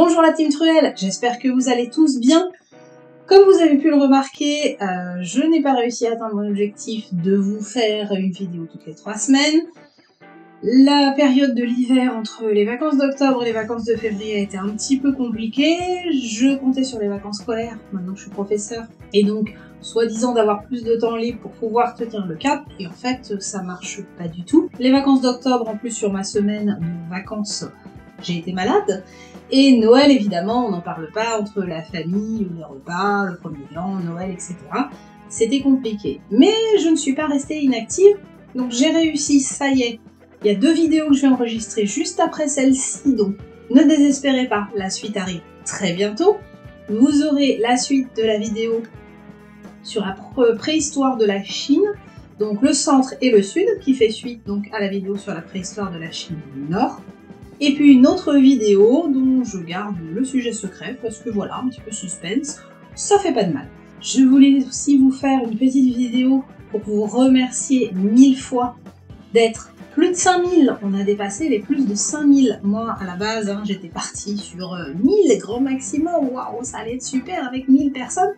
Bonjour la team Truelle, j'espère que vous allez tous bien. Comme vous avez pu le remarquer, je n'ai pas réussi à atteindre mon objectif de vous faire une vidéo toutes les 3 semaines. La période de l'hiver entre les vacances d'octobre et les vacances de février a été un petit peu compliquée. Je comptais sur les vacances scolaires, maintenant que je suis professeur, et donc soi-disant d'avoir plus de temps libre pour pouvoir tenir le cap, et en fait ça marche pas du tout. Les vacances d'octobre, en plus sur ma semaine de vacances, j'ai été malade. Et Noël, évidemment, on n'en parle pas, entre la famille, les repas, le premier an, Noël, etc. C'était compliqué. Mais je ne suis pas restée inactive, donc j'ai réussi, ça y est. Il y a 2 vidéos que je vais enregistrer juste après celle-ci, donc ne désespérez pas, la suite arrive très bientôt. Vous aurez la suite de la vidéo sur la préhistoire de la Chine, donc le centre et le sud, qui fait suite donc à la vidéo sur la préhistoire de la Chine du Nord. Et puis une autre vidéo dont je garde le sujet secret, parce que voilà, un petit peu suspense, ça fait pas de mal. Je voulais aussi vous faire une petite vidéo pour vous remercier 1000 fois d'être plus de 5000, on a dépassé les plus de 5000. Moi, à la base, j'étais partie sur 1000 grand maximum, waouh, ça allait être super avec 1000 personnes.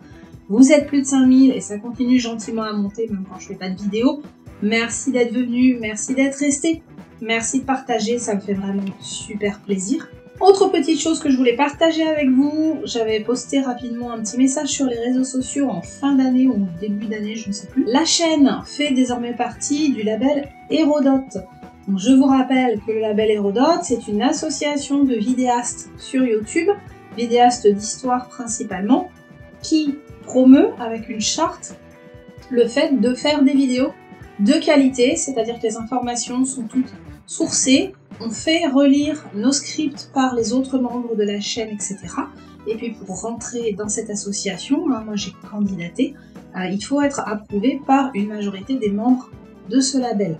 Vous êtes plus de 5000 et ça continue gentiment à monter, même quand je fais pas de vidéo. Merci d'être venu, merci d'être resté. Merci de partager, ça me fait vraiment super plaisir. Autre petite chose que je voulais partager avec vous, j'avais posté rapidement un petit message sur les réseaux sociaux en fin d'année ou début d'année, je ne sais plus. La chaîne fait désormais partie du label Hérodote. Donc je vous rappelle que le label Hérodote, c'est une association de vidéastes sur YouTube, vidéastes d'histoire principalement, qui promeut avec une charte le fait de faire des vidéos de qualité, c'est-à-dire que les informations sont toutes sourcées, on fait relire nos scripts par les autres membres de la chaîne, etc. Et puis pour rentrer dans cette association, moi j'ai candidaté, il faut être approuvé par une majorité des membres de ce label.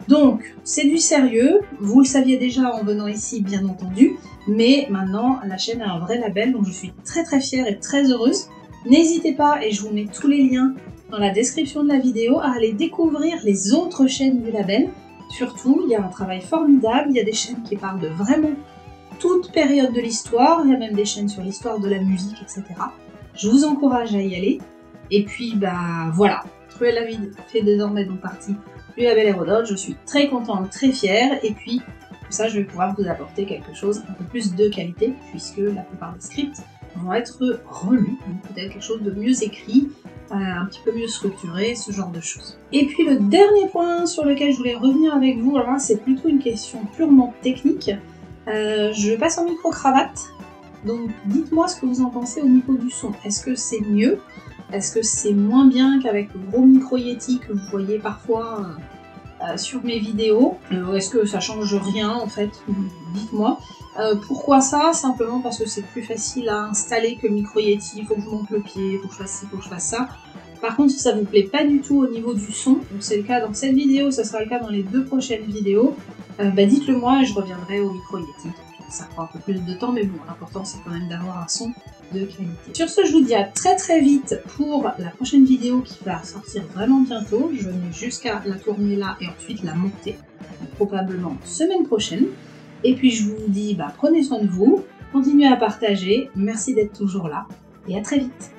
Donc c'est du sérieux, vous le saviez déjà en venant ici bien entendu, mais maintenant la chaîne a un vrai label, donc je suis très très fière et très heureuse. N'hésitez pas, et je vous mets tous les liens dans la description de la vidéo, à aller découvrir les autres chaînes du label. Surtout, il y a un travail formidable, il y a des chaînes qui parlent de vraiment toute période de l'histoire, il y a même des chaînes sur l'histoire de la musique, etc. Je vous encourage à y aller. Et puis, voilà, Truelle la vie fait désormais donc partie du label Hérodote, je suis très contente, très fière, et puis, comme ça, je vais pouvoir vous apporter quelque chose un peu plus de qualité, puisque la plupart des scripts vont être relus, donc peut-être quelque chose de mieux écrit, un petit peu mieux structuré, ce genre de choses. Et puis le dernier point sur lequel je voulais revenir avec vous, alors là c'est plutôt une question purement technique. Je passe en micro-cravate, donc dites-moi ce que vous en pensez au niveau du son. Est-ce que c'est mieux? Est-ce que c'est moins bien qu'avec le gros micro Yeti que vous voyez parfois sur mes vidéos? Est-ce que ça change rien en fait? Dites-moi. Pourquoi ça? Simplement parce que c'est plus facile à installer que le micro Yeti, il faut que je monte le pied, il faut que je fasse ci, il faut que je fasse ça. Par contre, si ça vous plaît pas du tout au niveau du son, donc c'est le cas dans cette vidéo, ça sera le cas dans les 2 prochaines vidéos, dites-le moi et je reviendrai au micro Yeti. Ça prend un peu plus de temps, mais bon, l'important c'est quand même d'avoir un son de qualité. Sur ce, je vous dis à très très vite pour la prochaine vidéo qui va sortir vraiment bientôt. Je vais jusqu'à la tourner là et ensuite la monter, probablement semaine prochaine. Et puis je vous dis, prenez soin de vous, continuez à partager, merci d'être toujours là, et à très vite.